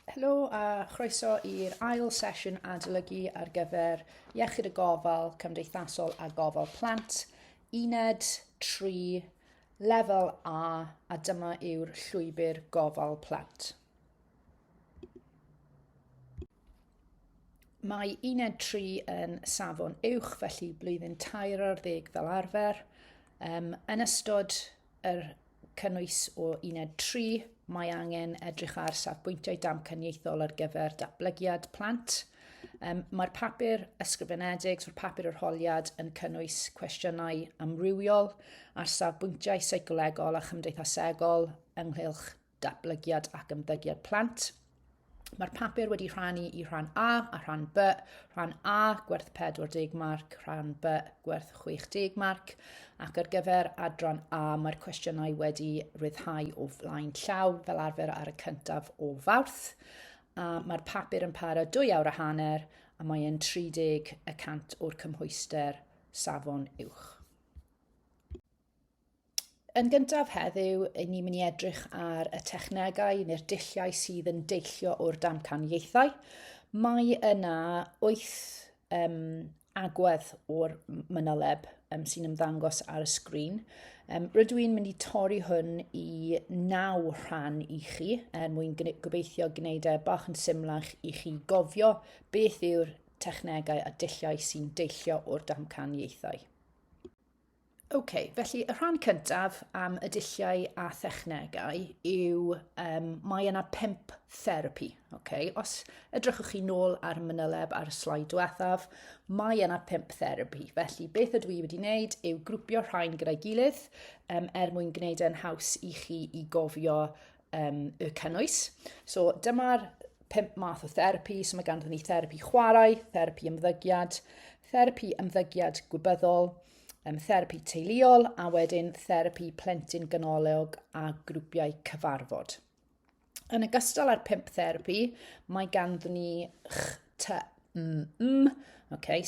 Helo a chroeso i'r ail sesiwn adolygu ar gyfer Iechyd y Gofal, Cymdeithasol a Gofal Plant, Uned 3, Lefel a dyma yw'r llwybr Gofal Plant. Mae Uned 3 yn safon uwch, felly blwyddyn 3 fel arfer. Yn ystod yr cynnwys o Uned 3, mae angen edrych ar safbwyntiau damcaniaethol ar gyfer datblygiad plant. Mae'r papur ysgrifenedig, so'r papur arholiad yn cynnwys cwestiynau amrywiol ar safbwyntiau seicolegol a chymdeithasegol ynghylch datblygiad ac ymddygiad plant. Mae'r papur wedi rhannu i rhan A a rhan B. Rhan A gwerth 40 marc, rhan B gwerth 60 marc. Ac ar gyfer adran A, mae'r cwestiynau wedi ryddhau o flaen llaw fel arfer ar y cyntaf o Fawrth. Mae'r papur yn para 2 awr a hanner a mae yn 30% o'r cymhwyster safon uwch. Yn gyntaf heddiw, ni'n mynd i edrych ar y technegau neu'r dulliau sydd yn deillio o'r damcaniaethau. Mae yna 8 agwedd o'r manyleb sy'n ymddangos ar y sgrin. Rydw i'n mynd i torri hwn i 9 rhan i chi, mwyn gobeithio gwneud bach yn symlach i chi gofio beth yw'r technegau a dulliau sy'n deillio o'r damcaniaethau. Felly y rhan cyntaf am y dulliau a technegau yw mae yna 5 therapi. Os edrychwch chi nôl ar y manyleb ar y sleid diwethaf, mae yna 5 therapi. Felly beth ydw i wedi wneud yw grwpio rhain gyda'i gilydd mwyn gwneud e'n haws i chi i gofio y cynnwys. So dyma'r 5 math o therapi. So mae ganddyn ni therapi chwarae, therapi ymddygiad gwybyddol, therapi teuluol a wedyn therapi plentyn ganolog a grwpiau cyfarfod. Yn ogystal â'r 5 therapi, mae ganddyn ni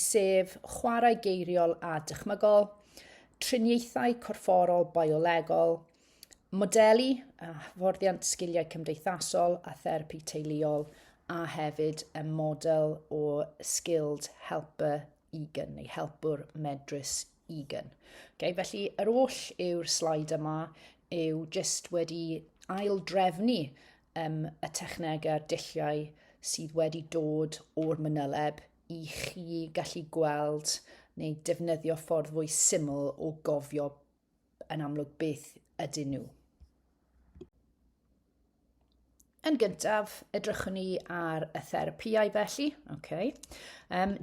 sef chwarae geiriol a dychmygol, triniaethau corfforol biolegol, modelu a hyfforddiant sgiliau cymdeithasol a therapi teuluol a hefyd y model o skilled helper egan neu helpwr medrus egan. Felly yr oll yw'r sleid yma yw jyst wedi aildrefnu y technegau'r dulliau sydd wedi dod o'r manyleb i chi gallu gweld neu defnyddio ffordd fwy syml o gofio yn amlwg beth ydyn nhw. Yn gyntaf, edrychwn ni ar y therapiau felly.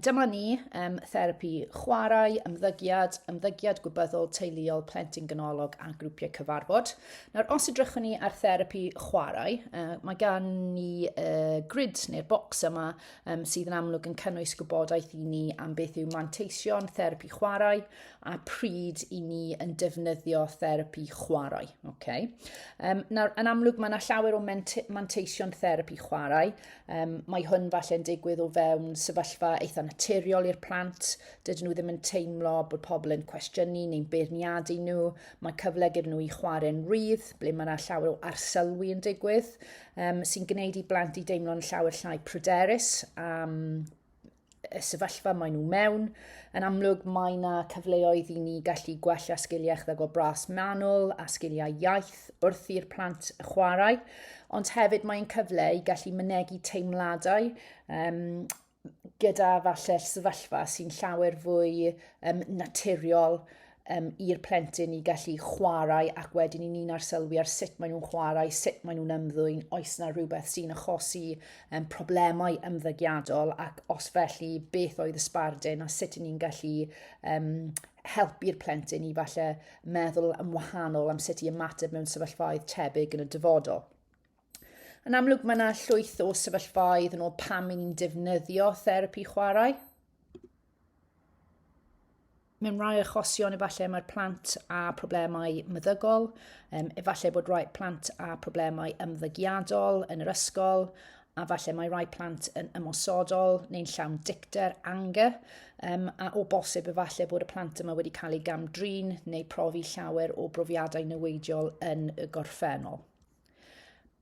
Dyma ni therapi chwarae, ymddygiad gwybyddol, teuluol, plentyn ganolog a grwpiau cyfarfod. Nawr, os edrychwn ni ar therapi chwarae, mae gan ni grid neu'r bocs yma sydd yn amlwg yn cynnwys gwybodaeth i ni am beth yw manteision therapi chwarae a pryd i ni yn defnyddio therapi chwarae. Nawr, yn amlwg mae yna llawer o manteision therapi chwarae. Mae hwn falle'n digwydd o fewn sefyllfa eitha naturiol i'r plant. Dydyn nhw ddim yn teimlo bod pobl yn cwestiynu neu'n beirniadu nhw. Mae cyfle gyda nhw i chwarae'n rydd, ble mae yna llawer o arsylwi yn digwydd, sy'n gwneud i blant i deimlo'n llawer llai pryderus am y sefyllfa maen nhw mewn. Yn amlwg mae yna cyfleoedd i ni gallu gwella sgiliau echddygol bras manwl a sgiliau iaith wrth i'r plant chwarae, ond hefyd mae'n cyfle i gallu mynegu teimladau gyda falle sefyllfa sy'n llawer fwy naturiol i'r plentyn i gallu chwarae ac wedyn i ni'n arsylwi ar sut maen nhw'n chwarae, sut maen nhw'n ymddwyn, oes yna rhywbeth sy'n achosi problemau ymddygiadol ac os felly beth oedd y sbardun a sut ni'n gallu helpu'r plentyn i falle meddwl yn wahanol am sut i ymateb mewn sefyllfaoedd tebyg yn y dyfodol. Yn amlwg mae yna llwyth o sefyllfaoedd yn ôl pam i ni'n defnyddio therapi chwarae. Mewn rai achosion efallai mae'r plant a problemau meddygol, efallai bod rai plant a problemau ymddygiadol yn yr ysgol, a falle mae rai plant yn ymosodol neu'n llawn dicter, anger, a o bosib efallai bod y plant yma wedi cael ei gamdrin neu profi llawer o brofiadau newidiol yn y gorffennol.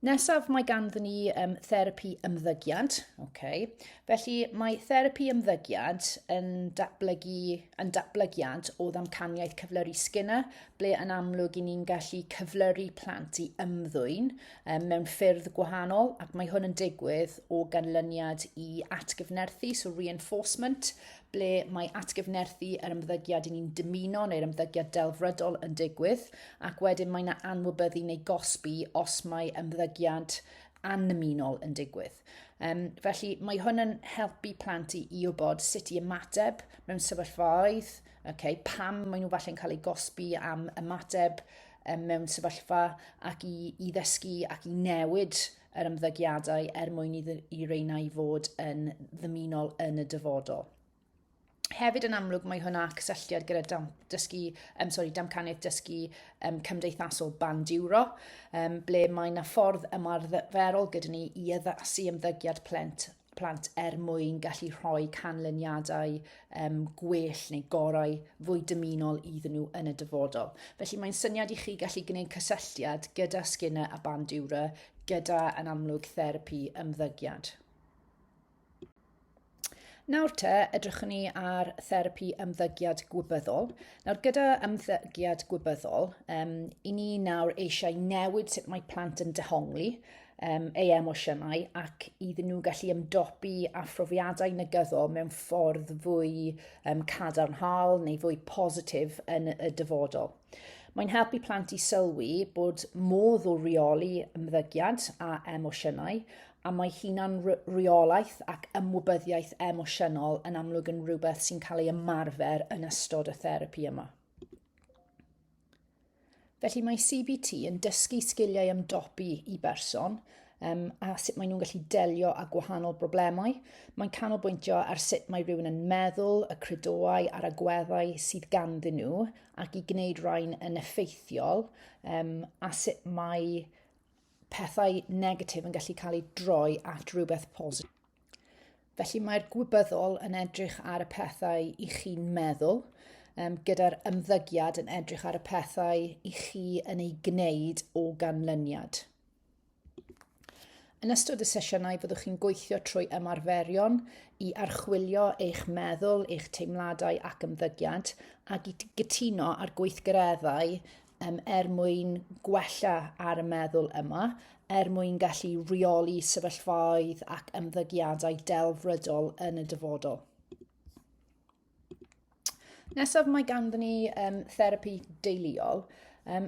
Nesaf mae ganddyn ni therapi ymddygiad. Okay. Felly mae therapi ymddygiad yn datblygiad o ddamcaniaeth cyflyru Skinner, ble yn amlwg i ni'n gallu cyflyru plant i ymddwyn mewn ffyrdd gwahanol, ac mae hwn yn digwydd o ganlyniad i atgyfnerthu, so reinforcement, ble mae atgyfnerthu yr ymddygiad i ni'n dymuno neu'r ymddygiad delfrydol yn digwydd, ac wedyn mae yna anwybyddu neu gosbi os mae ymddygiad anymunol yn digwydd. Felly mae hwn yn helpu plant i wybod sut i ymateb mewn sefyllfaoedd, pam maen nhw falle'n cael ei gosbi am ymateb mewn sefyllfa, ac i ddysgu ac i newid yr ymddygiadau mwyn i reina i fod yn ddymunol yn y dyfodol. Hefyd yn amlwg mae hwnna cysylltiad gyda damcaniaeth dysgu Cymdeithasol bandiwro, ble mae yna ffordd ymarferol gyda ni i addasu ymddygiad plant mwyn gallu rhoi canlyniadau gwell neu gorau fwy dymunol iddyn nhw yn y dyfodol. Felly mae'n syniad i chi gallu gwneud cysylltiad gyda Skinner a bandiwro gyda yn amlwg therapi ymddygiad. Nawr te, edrychwn ni ar therapi ymddygiad gwybyddol. Nawr, gyda ymddygiad gwybyddol, i ni nawr eisiau newid sut mae plant yn dehongli eu emosiynau ac iddyn nhw gallu ymdopi â phrofiadau negyddol mewn ffordd fwy cadarnhaol neu fwy positif yn y dyfodol. Mae'n helpu plant i sylwi bod modd o reoli ymddygiad a emosiynau, a mae hunan reolaeth ac ymwybyddiaeth emosiynol yn amlwg yn rhywbeth sy'n cael ei ymarfer yn ystod y therapi yma. Felly mae CBT yn dysgu sgiliau ymdopi i berson a sut maen nhw'n gallu delio â gwahanol broblemau. Mae'n canolbwyntio ar sut mae rhywun yn meddwl, y credoau a'r agweddau sydd ganddyn nhw ac i gwneud rhain yn effeithiol a sut mae pethau negatif yn gallu cael ei droi at rhywbeth positif. Felly mae'r gwybyddol yn edrych ar y pethau i chi'n meddwl, gyda'r ymddygiad yn edrych ar y pethau i chi yn ei gwneud o ganlyniad. Yn ystod y sesiynau byddwch chi'n gweithio trwy ymarferion i archwilio eich meddwl, eich teimladau ac ymddygiad, ac i gytuno ar gweithgareddau mwyn gwella ar y meddwl yma, mwyn gallu reoli sefyllfaoedd ac ymddygiadau delfrydol yn y dyfodol. Nesaf mae ganddyn ni therapi deilliol.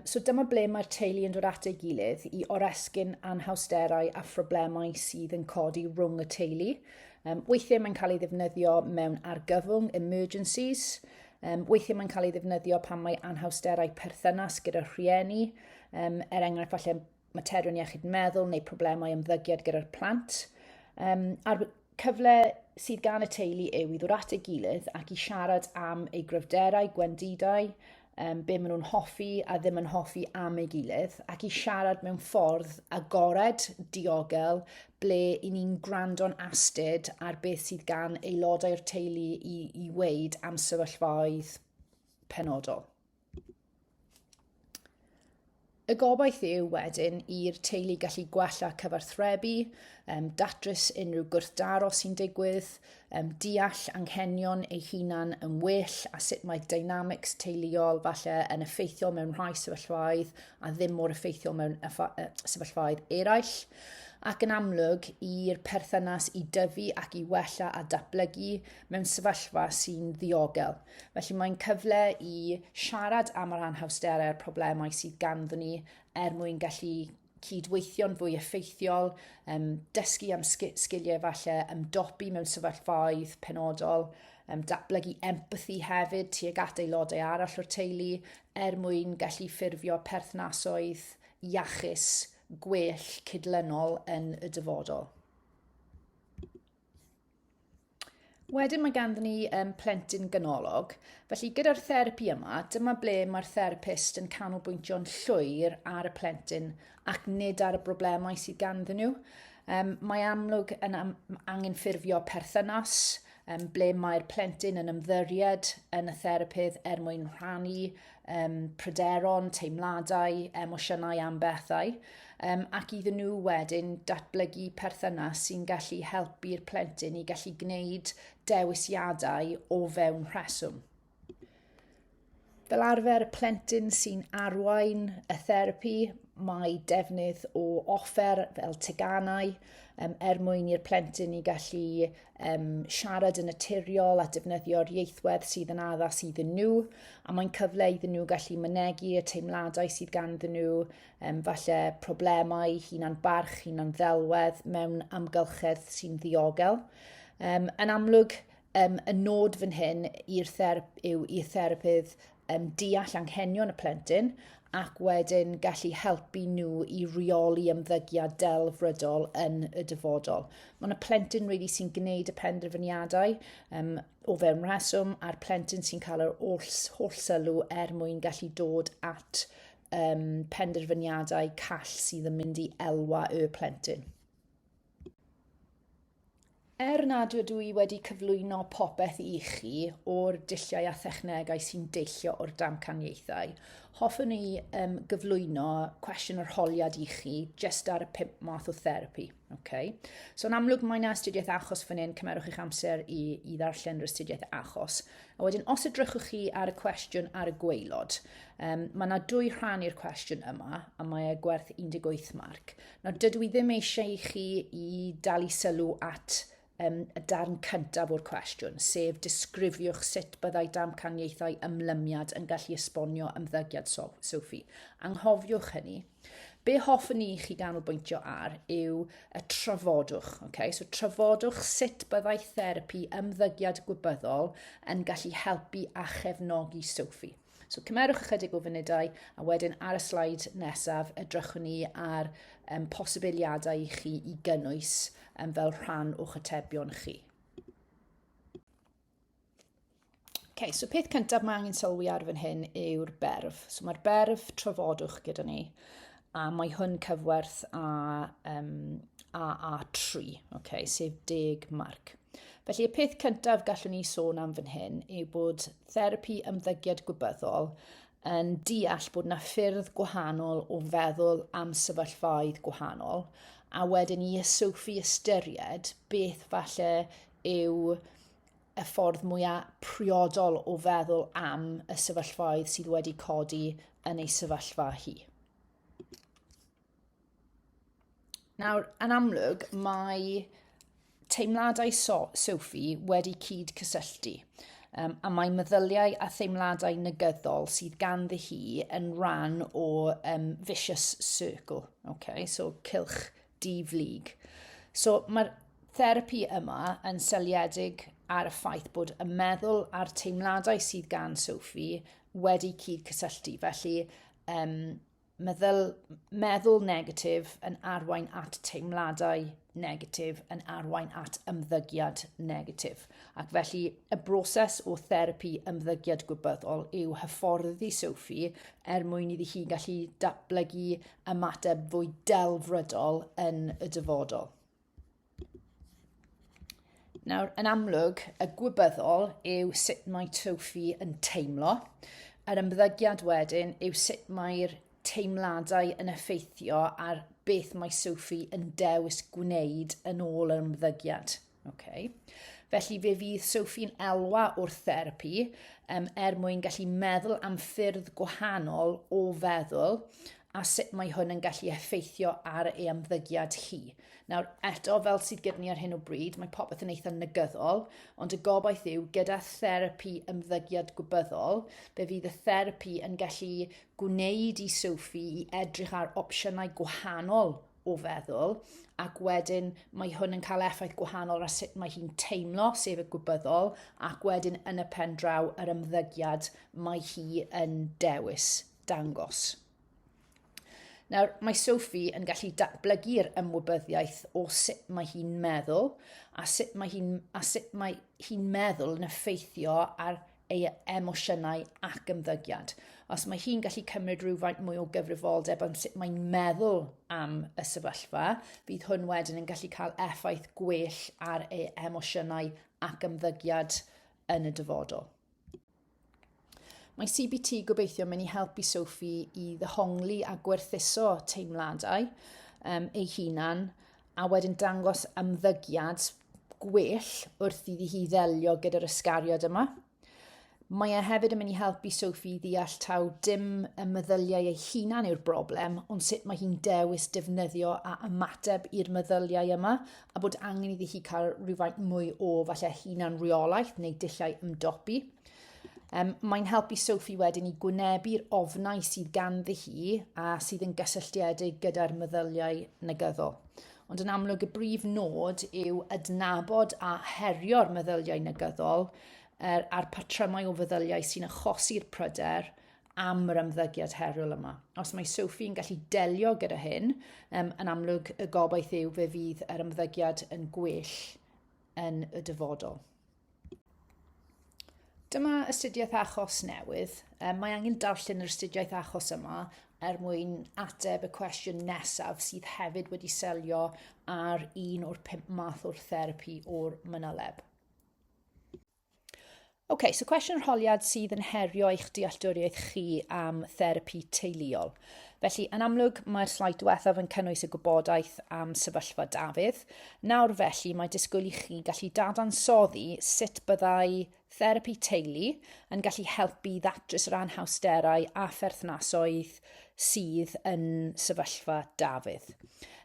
So dyma ble mae'r teulu yn dod at ei gilydd i oresgyn anhawsterau a phroblemau sydd yn codi rhwng y teulu. Weithiau mae'n cael ei ddefnyddio mewn argyfwng, emergencies. Weithiau mae'n cael ei ddefnyddio pan mae anhawsterau perthynas gyda rhieni, enghraifft falle materion iechyd meddwl neu problemau ymddygiad gyda'r plant. A'r cyfle sydd gan y teulu yw i ddod at ei gilydd ac i siarad am ei gryfderau, gwendidau, be maen nhw'n hoffi a ddim yn hoffi am ei gilydd, ac i siarad mewn ffordd agored, diogel, ble i ni'n gwrando'n astyd ar beth sydd gan aelodau'r teulu i weid am sefyllfaoedd penodol. Y gobaith yw wedyn i'r teulu gallu gwella cyfarthrebu, datrys unrhyw gwrthdaro sy'n digwydd, deall anghenion eu hunan yn well a sut mae dynamics teuluol falle yn effeithiol mewn rhai sefyllfaoedd a ddim mor effeithiol mewn sefyllfaoedd eraill, ac yn amlwg i'r perthynas i dyfu ac i wella a datblygu mewn sefyllfa sy'n ddiogel. Felly mae'n cyfle i siarad am yr anhawsterau a'r problemau sydd ganddyn ni mwyn gallu cydweithio'n fwy effeithiol, dysgu am sgiliau falle ymdopi mewn sefyllfaoedd penodol, datblygu empathi hefyd tuag at aelodau arall o'r teulu mwyn gallu ffurfio perthnasoedd iachus gwell cydlynol yn y dyfodol. Wedyn mae ganddyn ni plentyn ganolog. Felly gyda'r therapi yma, dyma ble mae'r therapist yn canolbwyntio'n llwyr ar y plentyn ac nid ar y broblemau sydd ganddyn nhw. Mae amlwg yn angen ffurfio perthynas, ble mae'r plentyn yn ymddiried yn y therapydd mwyn rhannu pryderon, teimladau, emosiynau am bethau, ac iddyn nhw wedyn datblygu perthynas sy'n gallu helpu'r plentyn i gallu gwneud dewisiadau o fewn rheswm. Fel arfer, y plentyn sy'n arwain y therapi, mae defnydd o offer fel teganau mwyn i'r plentyn i gallu siarad yn naturiol a defnyddio'r ieithwedd sydd yn addas iddyn nhw, a mae'n cyfle iddyn nhw gallu mynegu y teimladau sydd ganddyn nhw, falle problemau, hunan barch, hunan ddelwedd mewn amgylchedd sy'n ddiogel. Yn amlwg, y nod fan hyn i'r therapydd deall anghenion y plentyn ac wedyn gallu helpu nhw i reoli ymddygiad delfrydol yn y dyfodol. Mae'n y plentyn really sy'n gwneud y penderfyniadau o fewn rheswm a'r plentyn sy'n cael yr holl sylw mwyn gallu dod at penderfyniadau call sydd yn mynd i elwa y plentyn. Nad ydw i wedi cyflwyno popeth i chi o'r dulliau a technegau sy'n deillio o'r damcaniaethau, hoffwn i gyflwyno cwestiwn arholiad i chi jyst ar y 5 math o therapi. Okay? So yn amlwg mae'n astudiaeth achos fan hyn, cymerwch eich amser i ddarllen yr astudiaeth achos. A wedyn, os edrychwch chi ar y cwestiwn ar y gwaelod, mae yna 2 rhan i'r cwestiwn yma, a mae e gwerth 18 marc. Nawr, dydw i ddim eisiau i chi i dalu sylw at y darn cyntaf o'r cwestiwn, sef disgrifiwch sut byddai damcaniaethau ymlymiad yn gallu esbonio ymddygiad Sophie. Anghofiwch hynny. Be hoffwn i chi ganolbwyntio ar yw y trafodwch. Okay? So trafodwch sut byddai therapi ymddygiad gwybyddol yn gallu helpu a chefnogi Sophie. So cymerwch ychydig o funudau a wedyn ar y sleid nesaf edrychwn ni ar posibiliadau i chi i gynnwys fel rhan o'ch atebion chi. Okay, so peth cyntaf mae angen sylwi ar fan hyn yw'r berf. So mae'r berf trafodwch gyda ni, a mae hwn cyfwerth a 3, okay, sef 10 marc. Felly y peth cyntaf gallwn ni sôn am fan hyn yw bod therapi ymddygiad gwybyddol yn deall bod yna ffyrdd gwahanol o feddwl am sefyllfaoedd gwahanol, a wedyn i Sophie ystyried beth falle yw y ffordd mwyaf priodol o feddwl am y sefyllfaoedd sydd wedi codi yn ei sefyllfa hi. Nawr, yn amlwg, mae teimladau Sophie wedi cyd-cysylltu, a mae meddyliau a theimladau negyddol sydd ganddi hi yn rhan o vicious circle, okay? So cylch diflyg. So mae'r therapi yma yn seiliedig ar y ffaith bod y meddwl a'r teimladau sydd gan Sophie wedi cyd-cysylltu. Felly meddwl negatif yn arwain at teimladau negatif yn arwain at ymddygiad negatif. Ac felly y broses o therapi ymddygiad gwybyddol yw hyfforddi Sophie mwyn iddi hi gallu datblygu ymateb fwy delfrydol yn y dyfodol. Nawr, yn amlwg, y gwybyddol yw sut mae Sophie yn teimlo. Yr ymddygiad wedyn yw sut mae'r teimladau yn effeithio ar beth mae Sophie yn dewis gwneud yn ôl yr ymddygiad. Okay? Felly fe fydd Sophie'n elwa o'r therapi mwyn gallu meddwl am ffyrdd gwahanol o feddwl a sut mae hwn yn gallu effeithio ar ei ymddygiad hi. Nawr, eto, fel sydd gyda ni ar hyn o bryd, mae popeth yn eitha negyddol, ond y gobaith yw gyda therapi ymddygiad gwybyddol, fe fydd y therapi yn gallu gwneud i Sophie i edrych ar opsiynau gwahanol o feddwl, ac wedyn mae hwn yn cael effaith gwahanol ar sut mae hi'n teimlo, sef y gwybyddol, ac wedyn yn y pen draw yr ymddygiad mae hi yn dewis dangos. Nawr, mae Sophie yn gallu datblygu'r ymwybyddiaeth o sut mae hi'n meddwl a sut mae hi'n meddwl yn effeithio ar ei emosiynau ac ymddygiad. Os mae hi'n gallu cymryd rhywfaint mwy o gyfrifoldeb am sut mae'n meddwl am y sefyllfa, bydd hwn wedyn yn gallu cael effaith gwell ar ei emosiynau ac ymddygiad yn y dyfodol. Mae CBT gobeithio mynd i helpu Sophie i ddehongli a gwerthuso teimladau ei hunan a wedyn dangos ymddygiad gwell wrth iddi hi ddelio gyda'r ysgariad yma. Mae e hefyd yn mynd i helpu Sophie ddeall taw dim y meddyliau ei hunan yw'r broblem, ond sut mae hi'n dewis defnyddio a ymateb i'r meddyliau yma, a bod angen iddi hi cael rhywfaint mwy o falle hunan reolaeth neu dulliau ymdopi. Mae'n helpu Sophie wedyn i gwynebu'r ofnau sydd ganddi hi a sydd yn gysylltiedig gyda'r meddyliau negyddol. Ond yn amlwg y brif nod yw adnabod a herio'r meddyliau negyddol a'r patrymau o feddyliau sy'n achosi'r pryder am yr ymddygiad heriol yma. Os mae Sophie yn gallu delio gyda hyn, yn amlwg y gobaith yw fe fydd yr ymddygiad yn gwell yn y dyfodol. Dyma astudiaeth achos newydd. Mae angen darllen yr astudiaeth achos yma mwyn ateb y cwestiwn nesaf sydd hefyd wedi selio ar un o'r 5 math o'r therapi o'r manyleb. So cwestiwn arholiad sydd yn herio eich dealltwriaeth chi am therapi teuluol. Felly, yn amlwg, mae'r slaid diwethaf yn cynnwys y gwybodaeth am sefyllfa Dafydd. Nawr felly, mae disgwyl i chi gallu dadansoddi sut byddai therapi teulu yn gallu helpu ddatrys yr anhawsterau a pherthnasoedd sydd yn sefyllfa Dafydd.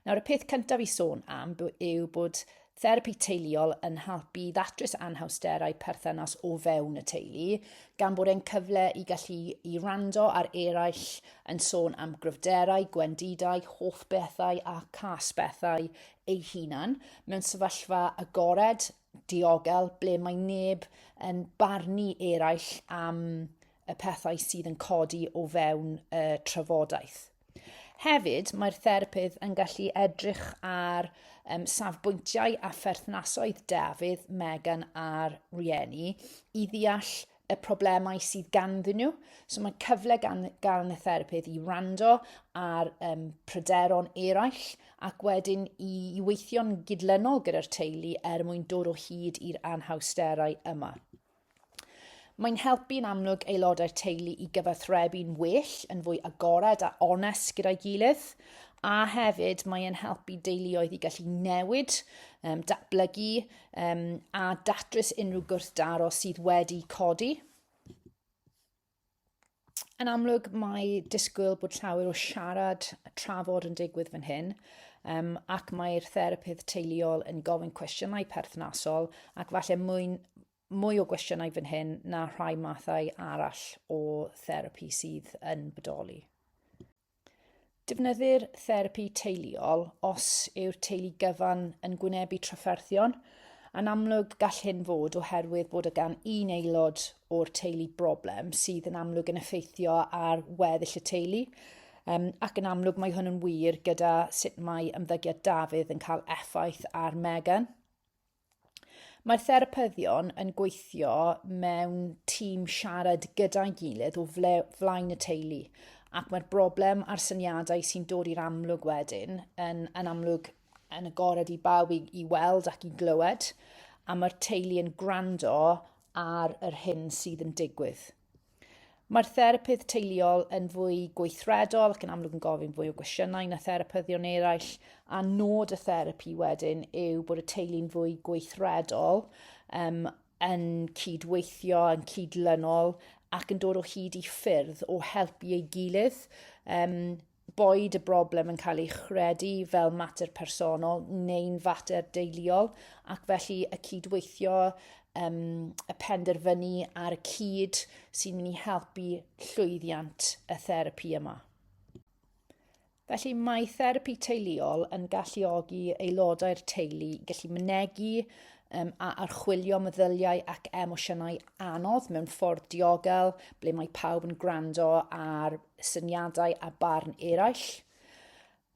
Nawr, y peth cyntaf i sôn am yw bod therapi teuluol yn helpu ddatrys anhawsterau perthynas o fewn y teulu, gan bod e'n cyfle i gallu i rando ar eraill yn sôn am gryfderau, gwendidau, hoffbethau a casbethau ei hunan mewn sefyllfa agored, diogel, ble mae neb yn barnu eraill am y pethau sydd yn codi o fewn y trafodaeth. Hefyd, mae'r therapydd yn gallu edrych ar safbwyntiau a pherthnasoedd Dafydd, Megan a'r rieni i ddeall y problemau sydd ganddyn nhw. So mae cyfle gan y therapydd i rando ar pryderon eraill ac wedyn i weithio'n gydlynol gyda'r teulu mwyn dod o hyd i'r anhawsterau yma. Mae'n helpu'n amlwg aelodau'r teulu i gyfathrebu'n well, yn fwy agored a onest gyda'i gilydd, a hefyd mae'n helpu deuluoedd i gallu newid, datblygu a datrys unrhyw gwrthdaro sydd wedi codi. Yn amlwg, mae disgwyl bod llawer o siarad a trafod yn digwydd fan hyn, ac mae'r therapydd teuluol yn gofyn cwestiynau perthnasol ac falle mwy o gwestiynau fan hyn na rhai mathau arall o therapi sydd yn bodoli. Defnyddir therapi teuluol os yw'r teulu gyfan yn gwynebu trafferthion. Yn amlwg gall hyn fod oherwydd bod gan un aelod o'r teulu broblem sydd yn amlwg yn effeithio ar weddill y teulu. Ac yn amlwg mae hwn yn wir gyda sut mae ymddygiad Dafydd yn cael effaith ar Megan. Mae'r therapyddion yn gweithio mewn tîm siarad gyda'i gilydd o flaen y teulu, ac mae'r broblem a'r syniadau sy'n dod i'r amlwg wedyn yn amlwg yn agored i bawb i weld ac i glywed, a mae'r teulu yn gwrando ar yr hyn sydd yn digwydd. Mae'r therapydd teuluol yn fwy gweithredol ac yn amlwg yn gofyn fwy o gwestiynau na therapyddion eraill, a nod y therapi wedyn yw bod y teulu'n fwy gweithredol yn cydweithio, yn cydlynol ac yn dod o hyd i ffyrdd o helpu ei gilydd. Boed y broblem yn cael ei chredu fel mater personol neu'n fater deuluol, ac felly y cydweithio y penderfynu ar y cyd sy'n mynd i helpu llwyddiant y therapi yma. Felly mae therapi teuluol yn galluogi aelodau'r teulu gallu mynegu a archwilio meddyliau ac emosiynau anodd mewn ffordd diogel, ble mae pawb yn gwrando ar syniadau a barn eraill.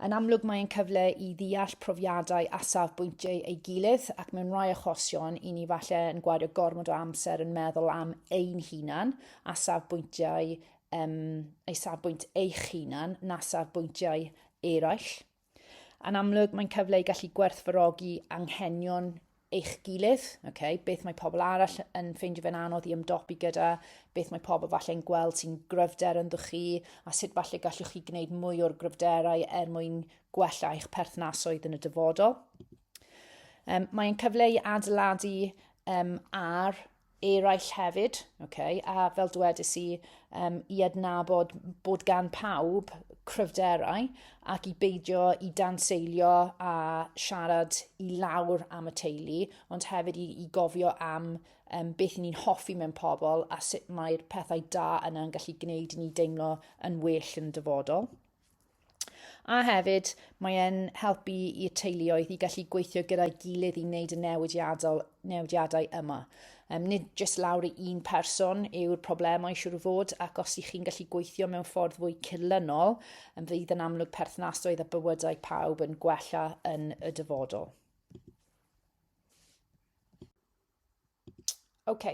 Yn amlwg mae'n cyfle i ddeall profiadau a safbwyntiau ei gilydd, ac mewn rai achosion i ni falle yn gwario gormod o amser yn meddwl am ein hunan a safbwyntiau ei safbwynt eich hunan na safbwyntiau eraill. Yn amlwg mae'n cyfle i gallu gwerthfawrogi anghenion eich gilydd, beth mae pobl arall yn ffeindio fe'n anodd i ymdopi gyda, beth mae pobl falle'n gweld sy'n gryfder ynddoch chi, a sut falle gallwch chi gwneud mwy o'r gryfderau mwyn gwella eich perthnasoedd yn y dyfodol. Mae'n cyfle i adeiladu ar eraill hefyd, a fel dwedais i adnabod bod gan pawb cryfderau ac i beidio i danseilio a siarad i lawr am y teulu, ond hefyd i gofio am beth ni'n hoffi mewn pobl a sut mae'r pethau da yna'n gallu gwneud i ni deimlo yn well yn dyfodol. A hefyd, mae'n helpu i'r teuluoedd i gallu gweithio gyda'i gilydd i wneud y newidiadau yma. Nid jyst lawr i un person yw'r problemau siŵr o fod, ac os ych chi'n gallu gweithio mewn ffordd fwy cilynol, fydd yn amlwg perthnasoedd a bywydau pawb yn gwella yn y dyfodol.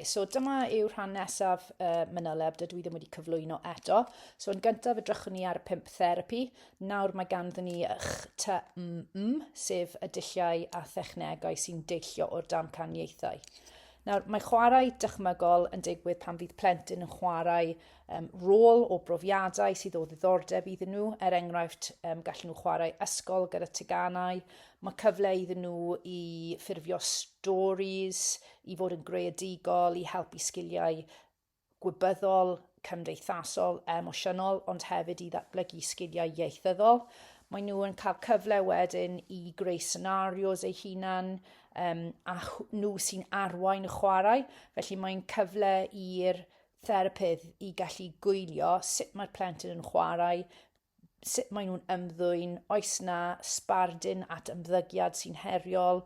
So dyma yw'r rhan nesaf manyleb dydw i ddim wedi cyflwyno eto. So yn gyntaf edrychwn ni ar y 5 therapi. Nawr mae ganddyn ni sef y dulliau a Technegau sy'n deillio o'r damcaniaethau. Nawr, mae chwarae dychmygol yn digwydd pan fydd plentyn yn chwarae rôl o brofiadau sydd o ddiddordeb iddyn nhw. Enghraifft, gallen nhw chwarae ysgol gyda teganau. Mae cyfle iddyn nhw i ffurfio storis, i fod yn greadigol, i helpu sgiliau gwybyddol, cymdeithasol, emosiynol, ond hefyd i ddatblygu sgiliau ieithyddol. Mae nhw yn cael cyfle wedyn i greu scenarios eu hunan, a nhw sy'n arwain y chwarae. Felly mae'n cyfle i'r therapydd i gallu gwylio sut mae'r plentyn yn chwarae, sut maen nhw'n ymddwyn, oes na sbardun at ymddygiad sy'n heriol,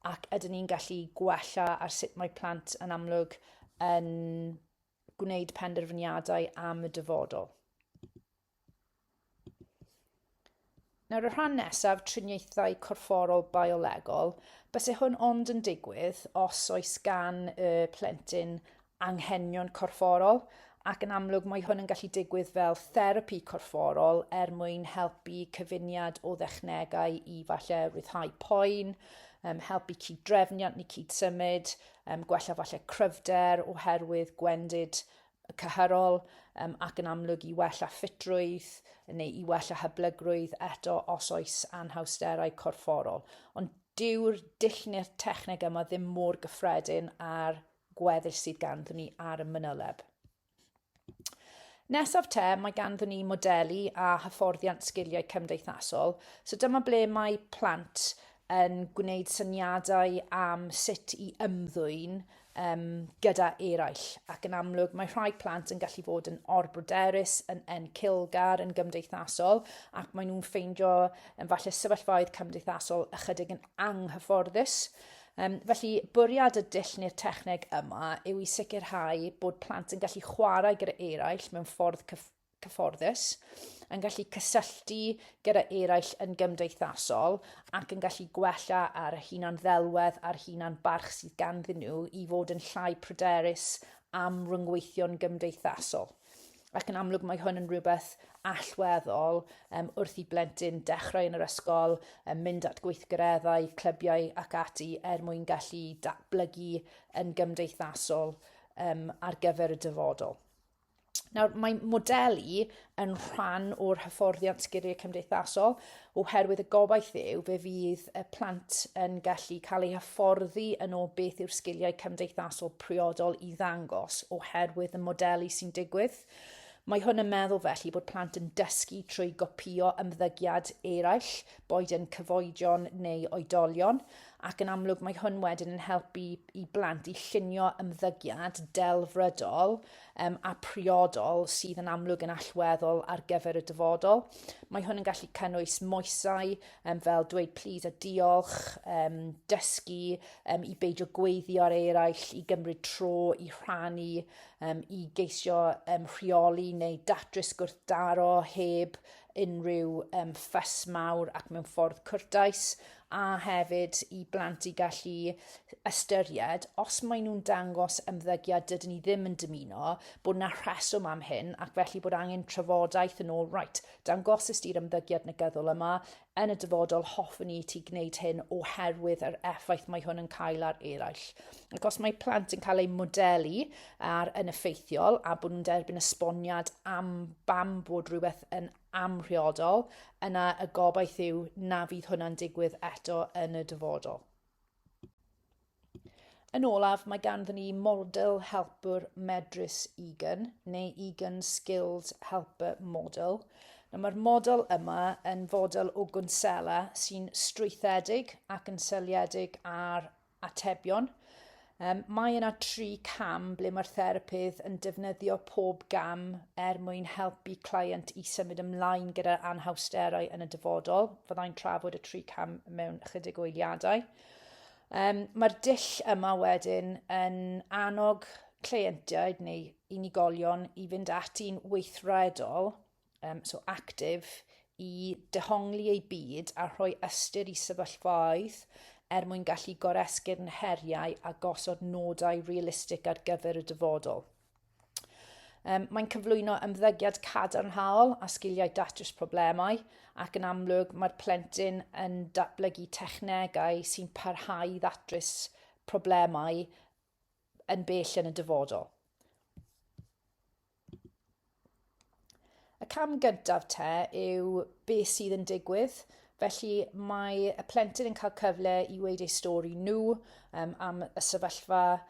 ac ydyn ni'n gallu gwella ar sut mae plant yn amlwg yn gwneud penderfyniadau am y dyfodol. Nawr, y rhan nesaf, triniaethau corfforol biolegol, bysai hwn ond yn digwydd os oes gan y plentyn anghenion corfforol, ac yn amlwg mae hwn yn gallu digwydd fel therapi corfforol mwyn helpu cyfuniad o ddechnegau i falle ryddhau poen, helpu cyd-drefniant neu cyd-symud, gwella falle cryfder oherwydd gwendid cyhyrol, ac yn amlwg i wella ffitrwydd neu i wella hyblygrwydd eto os oes anhawsterau corfforol. Ond dyw'r dulliau'r techneg yma ddim mor gyffredin ar gweddill sydd ganddyn ni ar y manyleb. Nesaf mae ganddyn ni modelu a hyfforddiant sgiliau cymdeithasol. So dyma ble mae plant yn gwneud syniadau am sut i ymddwyn gyda eraill. Ac yn amlwg, mae rhai plant yn gallu fod yn orbryderus, yn encilgar, yn gymdeithasol, ac maen nhw'n ffeindio falle sefyllfaoedd cymdeithasol ychydig yn anghyfforddus. Felly, bwriad y dull neu'r techneg yma yw i sicrhau bod plant yn gallu chwarae gyda eraill mewn ffordd cyfforddus, yn gallu cysylltu gyda eraill yn gymdeithasol ac yn gallu gwella ar y hunan ddelwedd a'r hunan barch sydd ganddyn nhw i fod yn llai pryderus am ryngweithio'n gymdeithasol. Ac yn amlwg mae hwn yn rhywbeth allweddol wrth i blentyn dechrau yn yr ysgol, mynd at gweithgareddau, clybiau ac ati mwyn gallu datblygu yn gymdeithasol ar gyfer y dyfodol. Nawr, mae modelu yn rhan o'r hyfforddiant sgiliau cymdeithasol oherwydd y gobaith yw fe fydd y plant yn gallu cael eu hyfforddi yn ôl beth yw'r sgiliau cymdeithasol priodol i ddangos oherwydd y modelu sy'n digwydd. Mae hwn yn meddwl felly bod plant yn dysgu trwy gopïo ymddygiad eraill, boed yn cyfoedion neu oedolion, ac yn amlwg mae hwn wedyn yn helpu i blant i llunio ymddygiad delfrydol a priodol sydd yn amlwg yn allweddol ar gyfer y dyfodol. Mae hwn yn gallu cynnwys moesau fel dweud plîs a diolch, dysgu i beidio gweiddi ar eraill, i gymryd tro, i rhannu, i geisio rheoli neu datrys gwrthdaro heb unrhyw ffys mawr ac mewn ffordd cwrtais, a hefyd i blant i gallu ystyried os maen nhw'n dangos ymddygiad dydyn ni ddim yn dymuno, bod yna rheswm am hyn ac felly bod angen trafodaeth yn ôl, dangosys di'r ymddygiad negyddol yma, yn y dyfodol hoffwn ni ti gwneud hyn oherwydd yr effaith mae hwn yn cael ar eraill. Ac os mae plant yn cael ei modelu yn effeithiol a bod nhw'n derbyn esboniad bam bod rhywbeth yn amrhiodol, yna y gobaith yw na fydd hwnna'n digwydd eto yn y dyfodol. Yn olaf, mae ganddyn ni model helper medrus Egan, neu Egan Skilled Helper Model. Mae'r model yma yn fodel o gwnsela sy'n strwythedig ac yn syliedig ar atebion. Mae yna 3 cam ble mae'r therapydd yn defnyddio pob gam mwyn helpu cleiant i symud ymlaen gyda anhawsterau yn y dyfodol. Fyddai'n trafod y 3 cam mewn ychydig o eiliadau. Mae'r dull yma wedyn yn annog cleientiaid neu unigolion i fynd ati'n weithredol, so actif, i dehongli ei byd a rhoi ystyr i sefyllfaoedd mwyn gallu goresgyn heriau a gosod nodau realistig ar gyfer y dyfodol. Mae'n cyflwyno ymddygiad cadarnhaol a sgiliau datrys problemau ac yn amlwg mae'r plentyn yn datblygu technegau sy'n parhau ddatrys problemau yn bell yn y dyfodol. Y cam gyntaf yw beth sydd yn digwydd. Felly mae y plentyn yn cael cyfle i weid ei stori nhw am y sefyllfa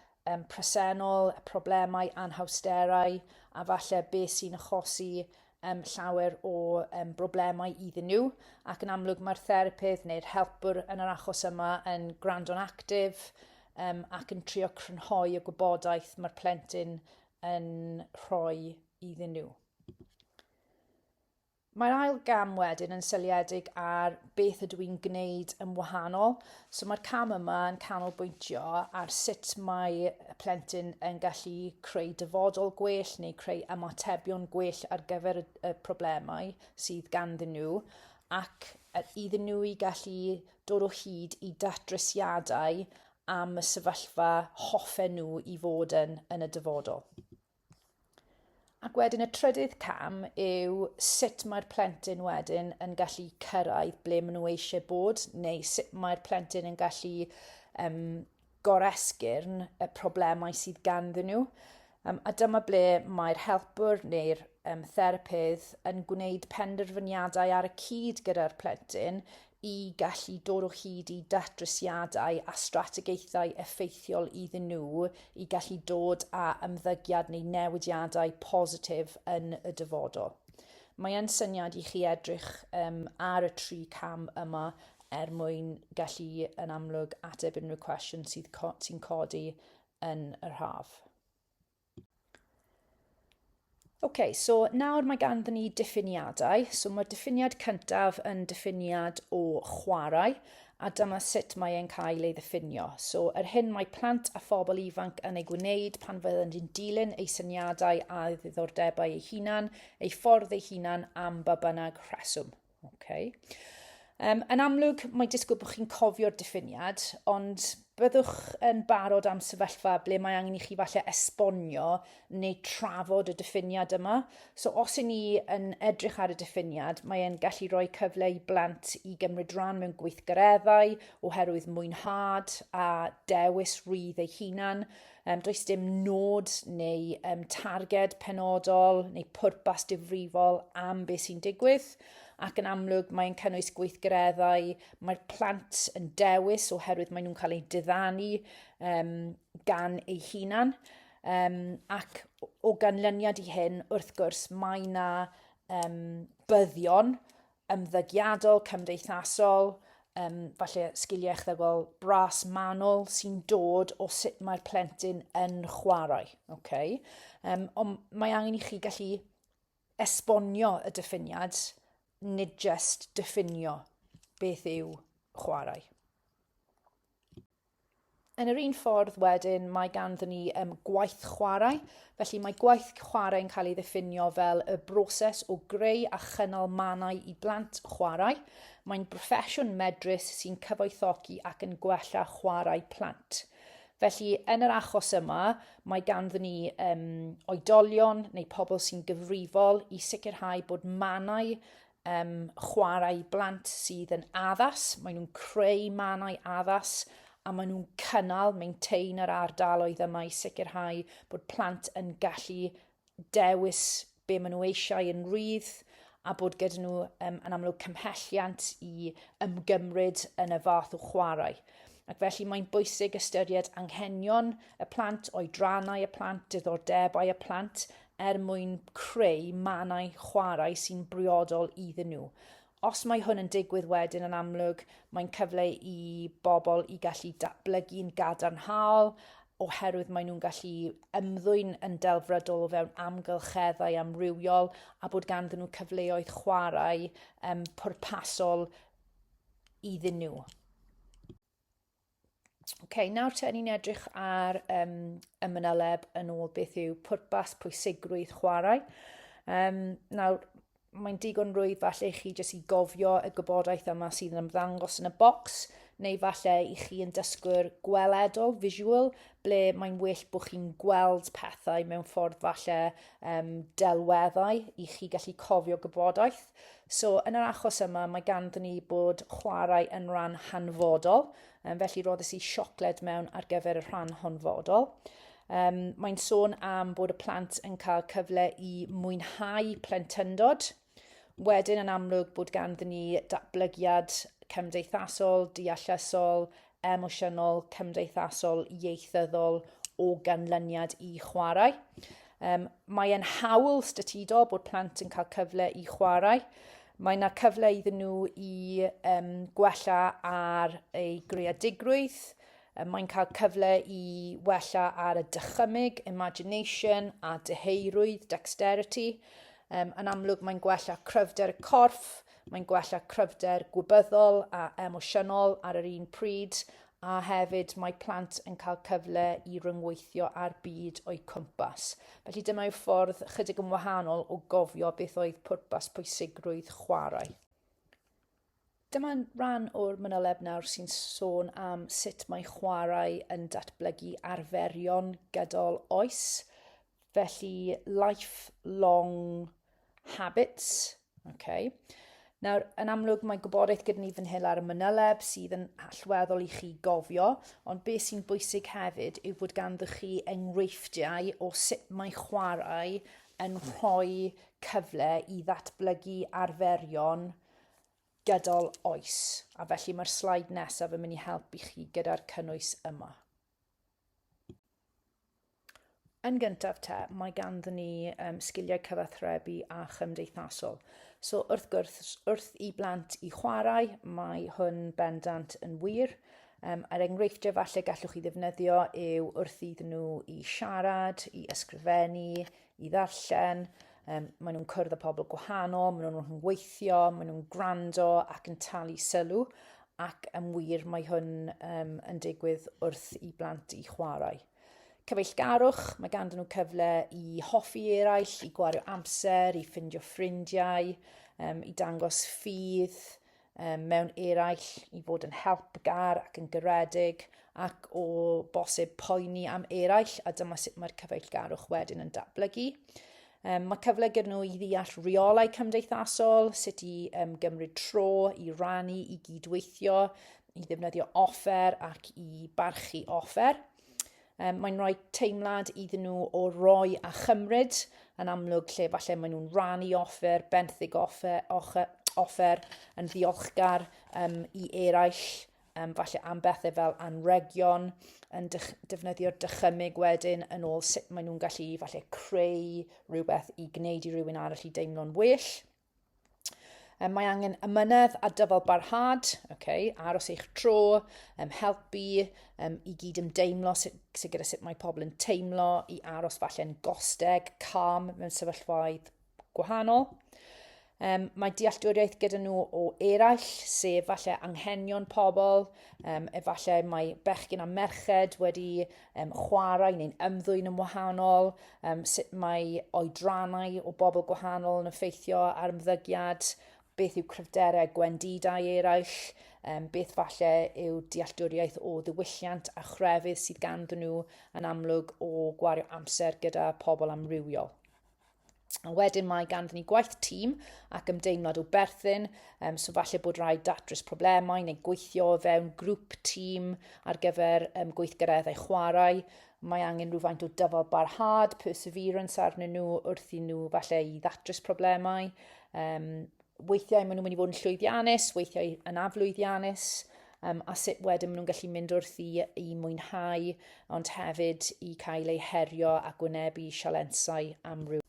presennol, y problemau anhawsterau a falle beth sy'n achosi llawer o broblemau iddyn nhw. Ac yn amlwg mae'r therapydd neu'r helper yn yr achos yma yn gwrando'n actif ac yn trio crynhoi y gwybodaeth mae'r plentyn yn rhoi iddyn nhw. Mae'r ail gam wedyn yn syliedig ar beth ydw i'n gwneud yn wahanol. So mae'r cam yma yn canolbwyntio ar sut mae y plentyn yn gallu creu dyfodol gwell neu creu ymatebion gwell ar gyfer y problemau sydd ganddyn nhw ac iddyn nhw i gallu dod o hyd i datrysiadau am y sefyllfa hoffen nhw i fod yn y dyfodol. Ac wedyn y trydydd cam yw sut mae'r plentyn wedyn yn gallu cyrraedd ble maen nhw eisiau bod, neu sut mae'r plentyn yn gallu goresgyn y problemau sydd ganddyn nhw. A dyma ble mae'r helper neu'r therapydd yn gwneud penderfyniadau ar y cyd gyda'r plentyn i gallu dod o hyd i datrysiadau a strategaethau effeithiol iddyn nhw i gallu dod â ymddygiad neu newidiadau positif yn y dyfodol. Mae yn syniad i chi edrych ar y 3 cam yma mwyn gallu yn amlwg ateb unrhyw cwestiwn sy'n codi yn yr haf. So nawr mae ganddyn ni diffiniadau. So mae'r diffiniad cyntaf yn diffiniad o chwarae a dyma sut mae e'n cael ei ddiffinio. So yr hyn mae plant a phobl ifanc yn ei gwneud pan fyddant yn dilyn eu syniadau a ddiddordebau eu hunan, eu ffordd eu hunan am ba bynnag rheswm. Yn amlwg, mae disgwyl bod chi'n cofio'r diffiniad, ond byddwch yn barod am sefyllfa ble mae angen i chi falle esbonio neu trafod y diffiniad yma. So os y ni yn edrych ar y diffiniad, mae e'n gallu rhoi cyfle i blant i gymryd rhan mewn gweithgareddau oherwydd mwynhad a dewis rydd eu hunan. Does dim nod neu targed penodol neu pwrpas difrifol am beth sy'n digwydd. Ac yn amlwg mae'n cynnwys gweithgareddau, mae'r plant yn dewis oherwydd maen nhw'n cael eu diddanu gan eu hunan. Ac o ganlyniad i hyn, wrth gwrs, mae yna byddion ymddygiadol, cymdeithasol, falle sgiliau echddygol bras manwl sy'n dod o sut mae'r plentyn yn chwarae. Ond mae angen i chi gallu esbonio y diffiniad, nid just diffinio beth yw chwarae. Yn yr un ffordd wedyn, mae ganddyn ni gwaith chwarae. Felly mae gwaith chwarae yn cael ei ddiffinio fel y broses o greu a chynnal mannau i blant chwarae. Mae'n broffesiwn medrus sy'n cyfoethogi ac yn gwella chwarae plant. Felly, yn yr achos yma, mae ganddyn ni oedolion neu pobl sy'n gyfrifol i sicrhau bod mannau chwarae blant sydd yn addas, maen nhw'n creu mannau addas, a maen nhw'n cynnal, maintain yr ardaloedd yma i sicrhau bod plant yn gallu dewis be maen nhw eisiau yn rydd, a bod gyda nhw yn amlwg cymhelliant i ymgymryd yn y fath o chwarae. Ac felly mae'n bwysig ystyried anghenion y plant, oedrannau y plant, diddordebau y plant, mwyn creu mannau chwarae sy'n briodol iddyn nhw. Os mae hwn yn digwydd wedyn yn amlwg, mae'n cyfle i bobl i gallu datblygu'n gadarnhaol, oherwydd maen nhw'n gallu ymddwyn yn delfrydol o fewn amgylcheddau amrywiol, a bod ganddyn nhw cyfleoedd chwarae pwrpasol iddyn nhw. Nawr te ni'n edrych ar y manyleb yn ôl beth yw pwrpas pwysigrwydd chwarae. Nawr, mae'n digon rwydd falle i chi jyst i gofio y gwybodaeth yma sydd yn ymddangos yn y bocs, neu falle i chi yn dysgwyr gweledol, visual, ble mae'n well bod chi'n gweld pethau mewn ffordd falle delweddau i chi gallu cofio gwybodaeth. So, yn yr achos yma, mae ganddyn ni bod chwarae yn rhan hanfodol, felly roeddais i siocled mewn ar gyfer y rhan honfodol. Mae'n sôn am bod y plant yn cael cyfle i mwynhau plentyndod. Wedyn yn amlwg bod ganddyn ni datblygiad cymdeithasol, deallusol, emosiynol, cymdeithasol, ieithyddol o ganlyniad i chwarae. Mae e'n hawl statudol bod plant yn cael cyfle i chwarae. Mae yna cyfle iddyn nhw i gwella ar ei greadigrwydd. Mae'n cael cyfle i wella ar y dychymyg, imagination, a deheirwydd, dexterity. Yn amlwg mae'n gwella cryfder y corff, mae'n gwella cryfder gwybyddol a emosiynol ar yr un pryd, a hefyd mae plant yn cael cyfle i ryngweithio ar byd o'i cwmpas. Felly dyma yw ffordd chydig yn wahanol o gofio beth oedd pwrpas pwysigrwydd chwarae. Dyma'n rhan o'r manyleb nawr sy'n sôn am sut mae chwarae yn datblygu arferion gydol oes. Felly lifelong habits. Nawr, yn amlwg mae gwybodaeth gyda ni fan hyn ar y manyleb sydd yn allweddol i chi gofio, ond beth sy'n bwysig hefyd yw bod ganddoch chi enghreifftiau o sut mae chwarae yn rhoi cyfle i ddatblygu arferion gydol oes. A felly mae'r slaid nesaf yn mynd i helpu chi gyda'r cynnwys yma. Yn gyntaf te, mae ganddyn ni sgiliau cyfathrebu a chymdeithasol. So wrth i blant i chwarae, mae hwn bendant yn wir. Yr enghreifftiau falle gallwch chi ddefnyddio yw wrth iddyn nhw i siarad, i ysgrifennu, i ddarllen. Maen nhw'n cwrdd â pobl gwahanol, maen nhw'n gweithio, maen nhw'n gwrando ac yn talu sylw. Ac yn wir mae hwn yn digwydd wrth i blant i chwarae. Cyfeillgarwch, mae ganddyn nhw cyfle i hoffi eraill, i gwario amser, i ffindio ffrindiau, i dangos ffydd mewn eraill, i fod yn helpgar ac yn garedig, ac o bosib poeni am eraill, a dyma sut mae'r cyfeillgarwch wedyn yn datblygu. Mae cyfle gyda nhw i ddeall reolau cymdeithasol, sut i gymryd tro, i rannu, i gydweithio, i ddefnyddio offer ac i barchu offer. Mae'n rhoi teimlad iddyn nhw o roi a chymryd, yn amlwg lle falle maen nhw'n rannu offer, benthyg offer yn ddiolchgar i eraill, falle am bethau fel anregion, yn defnyddio'r dychymyg wedyn yn ôl sut maen nhw'n gallu falle creu rhywbeth i gwneud i rhywun arall i deimlo'n well. Mae angen ymynedd a dyfal barhad, aros eich tro, helpu i gyd ymdeimlo sydd gyda sut mae pobl yn teimlo, i aros falle'n gosteg, calm mewn sefyllfaoedd gwahanol. Mae dealltwriaeth gyda nhw o eraill, sef falle anghenion pobl, efallai mae bechgyn a merched wedi chwarae neu'n ymddwyn yn wahanol, sut mae oedrannau o bobl gwahanol yn effeithio ar ymddygiad, beth yw cryfderau gwendidau eraill, beth falle yw dealltwriaeth o ddiwylliant a chrefydd sydd ganddyn nhw yn amlwg o gwario amser gyda pobl amrywiol. A wedyn mae ganddyn ni gwaith tîm ac ymdeimlad o berthyn, so falle bod rhaid datrys problemau neu gweithio o fewn grŵp tîm ar gyfer gweithgareddau chwarae. Mae angen rhywfaint o dyfal barhad, perseverance arnyn nhw wrth i nhw falle i ddatrys problemau. Weithiau maen nhw'n mynd i fod yn llwyddiannus, weithiau yn aflwyddiannus, a sut wedyn maen nhw'n gallu mynd wrth i mwynhau, ond hefyd i cael eu herio a gwynebu sialensau amryw.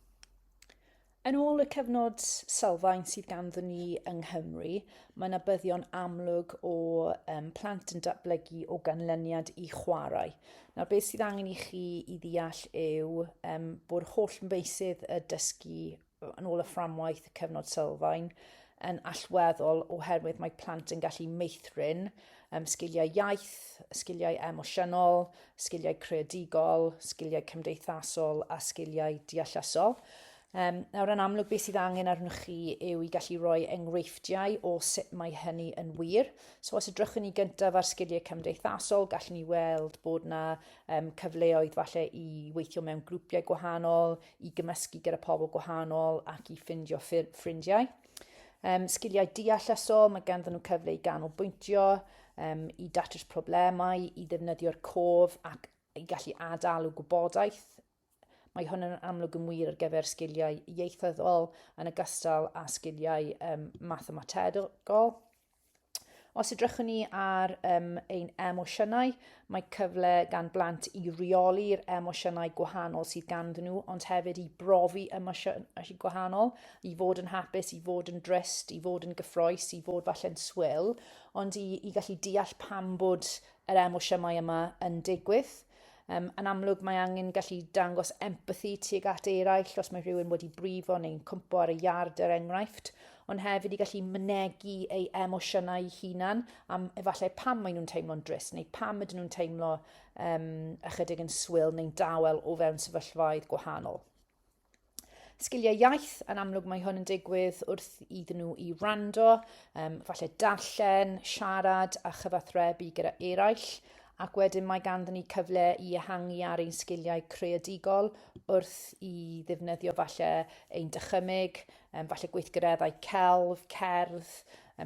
Yn ôl y cyfnod sylfaen sydd ganddyn ni yng Nghymru, mae yna byddion amlwg o plant yn datblygu o ganlyniad i chwarae. Nawr, beth sydd angen i chi i ddeall yw bod holl meysydd y dysgu yn ôl y fframwaith y cyfnod sylfaen yn allweddol oherwydd mae plant yn gallu meithrin sgiliau iaith, sgiliau emosiynol, sgiliau creadigol, sgiliau cymdeithasol a sgiliau deallusol. Nawr, yn amlwg beth sydd angen arnoch chi yw i gallu rhoi enghreifftiau o sut mae hynny yn wir. So os edrychwn ni gyntaf ar sgiliau cymdeithasol, gallwn ni weld bod yna cyfleoedd falle i weithio mewn grwpiau gwahanol, i gymysgu gyda pobl gwahanol ac i ffindio ffrindiau. Sgiliau deallusol, mae ganddyn nhw cyfle i ganolbwyntio, i datrys problemau, i ddefnyddio'r cof ac i gallu adael o gwybodaeth. Mae hwn yn amlwg yn wir ar gyfer sgiliau ieithyddol yn ogystal â sgiliau mathemategol. Os edrychwn ni ar ein emosiynau, mae cyfle gan blant i reoli'r emosiynau gwahanol sydd ganddyn nhw, ond hefyd i brofi emosiynau gwahanol, i fod yn hapus, i fod yn drist, i fod yn gyffroes, i fod falle'n swil, ond i gallu deall pam bod yr emosiynau yma yn digwydd. Yn amlwg mae angen gallu dangos empathi tuag at eraill os mae rhywun wedi brifo neu'n cwmpo ar y iard enghraifft, ond hefyd i gallu mynegu ei emosiynau hunan am efallai pam maen nhw'n teimlo'n drist neu pam ydyn nhw'n teimlo ychydig yn swil neu'n dawel o fewn sefyllfaoedd gwahanol. Sgiliau iaith, yn amlwg mae hwn yn digwydd wrth iddyn nhw i wrando, falle darllen, siarad a chyfathrebu gyda eraill, ac wedyn mae ganddyn ni cyfle i ehangu ar ein sgiliau creadigol wrth i ddefnyddio falle ein dychymyg, falle gweithgareddau celf, cerdd,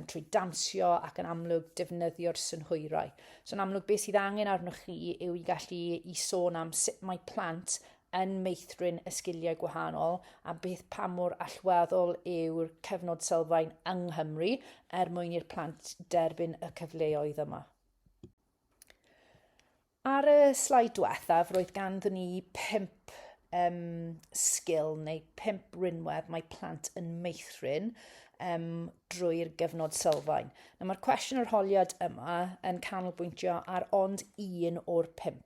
trwy damsio ac yn amlwg defnyddio'r synhwyrau. So yn amlwg beth sydd angen arnoch chi yw i gallu i sôn am sut mae plant yn meithrin y sgiliau gwahanol a beth pa mor allweddol yw'r cyfnod sylfaen yng Nghymru mwyn i'r plant derbyn y cyfleoedd yma. Ar y slaid diwethaf, roedd ganddyn ni 5 sgil neu 5 rinwedd mae plant yn meithrin drwy'r gyfnod sylfaen. Mae'r cwestiwn arholiad yma yn canolbwyntio ar ond 1 o'r 5.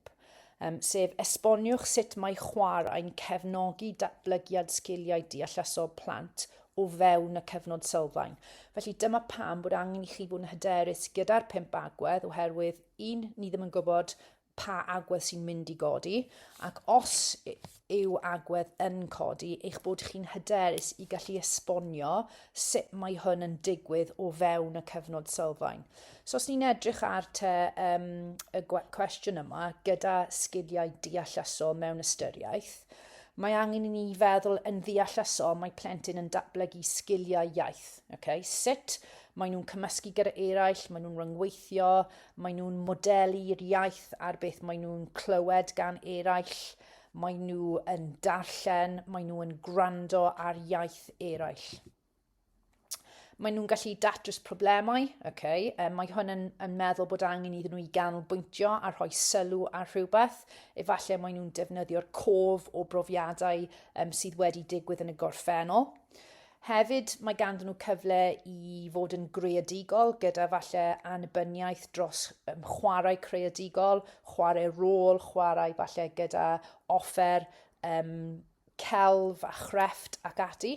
Sef esboniwch sut mae chwarae'n cefnogi datblygiad sgiliau deallusol plant o fewn y cyfnod sylfaen. Felly dyma pam bod angen i chi fod yn hyderus gyda'r 5 agwedd oherwydd 1, ni ddim yn gwybod pa agwedd sy'n mynd i godi, ac os yw agwedd yn codi, eich bod chi'n hyderus i gallu esbonio sut mae hwn yn digwydd o fewn y cyfnod sylfaen. So os ni'n edrych ar y cwestiwn yma gyda sgiliau deallusol mewn ystyriaeth, mae angen i ni feddwl yn ddeallusol mae plentyn yn datblygu sgiliau iaith. Okay? Sut maen nhw'n cymysgu gyda eraill, maen nhw'n ryngweithio, maen nhw'n modelu'r iaith ar beth maen nhw'n clywed gan eraill, maen nhw yn darllen, maen nhw yn gwrando ar iaith eraill. Maen nhw'n gallu datrys problemau, okay? Mae hwn yn meddwl bod angen iddyn nhw i ganolbwyntio a rhoi sylw ar rhywbeth. Efallai maen nhw'n defnyddio'r cof o brofiadau sydd wedi digwydd yn y gorffennol. Hefyd, mae ganddyn nhw cyfle i fod yn greadigol gyda falle annibyniaeth dros chwarae creadigol, chwarae rôl, chwarae falle gyda offer celf a chrefft ac ati.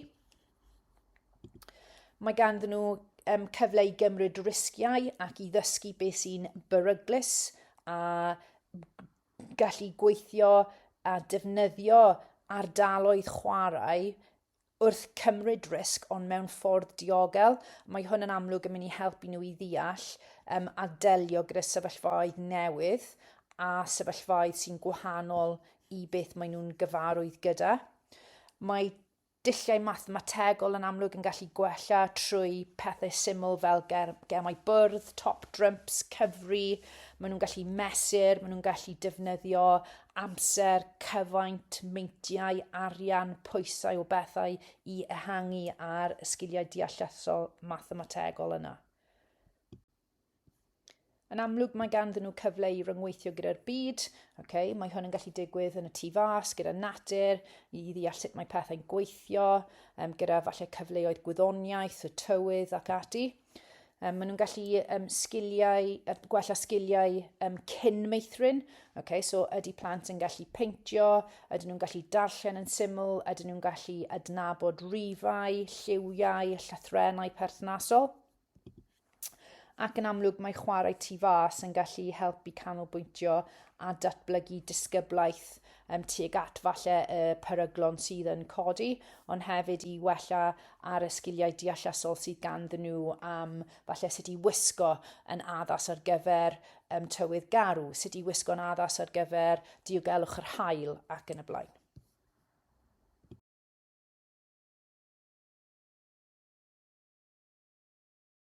Mae ganddyn nhw cyfle i gymryd risgiau ac i ddysgu beth sy'n beryglus a gallu gweithio a defnyddio ardaloedd chwarae wrth cymryd risg ond mewn ffordd diogel. Mae hwn yn amlwg yn mynd i helpu nhw i ddeall a delio gyda sefyllfaoedd newydd a sefyllfaoedd sy'n gwahanol i beth maen nhw'n gyfarwydd gyda. Mae Dulliau mathemategol yn amlwg yn gallu gwella trwy pethau syml fel gemau bwrdd, top drumps, cyfri. Maen nhw'n gallu mesur, maen nhw'n gallu defnyddio amser, cyfaint, meintiau, arian, pwysau o bethau i ehangu ar y sgiliau deallusol mathemategol yna. Yn amlwg mae ganddyn nhw cyfle i ryngweithio gyda'r byd. Mae hwn yn gallu digwydd yn y tu fas, gyda natur, i ddeall sut mae pethau'n gweithio, gyda falle cyfleoedd gwyddoniaeth, y tywydd ac ati. Maen nhw'n gallu gwella sgiliau cyn meithrin. So ydy plant yn gallu peintio, ydyn nhw'n gallu darllen yn syml, ydyn nhw'n gallu adnabod rifau, lliwiau, llythrennau perthnasol. Ac yn amlwg mae chwarae tu fas yn gallu helpu canolbwyntio a datblygu disgyblaeth tuag at falle y peryglon sydd yn codi, ond hefyd i wella ar y sgiliau deallusol sydd ganddyn nhw am falle sut i wisgo yn addas ar gyfer tywydd garw, sut i wisgo'n addas ar gyfer diogelwch yr haul ac yn y blaen.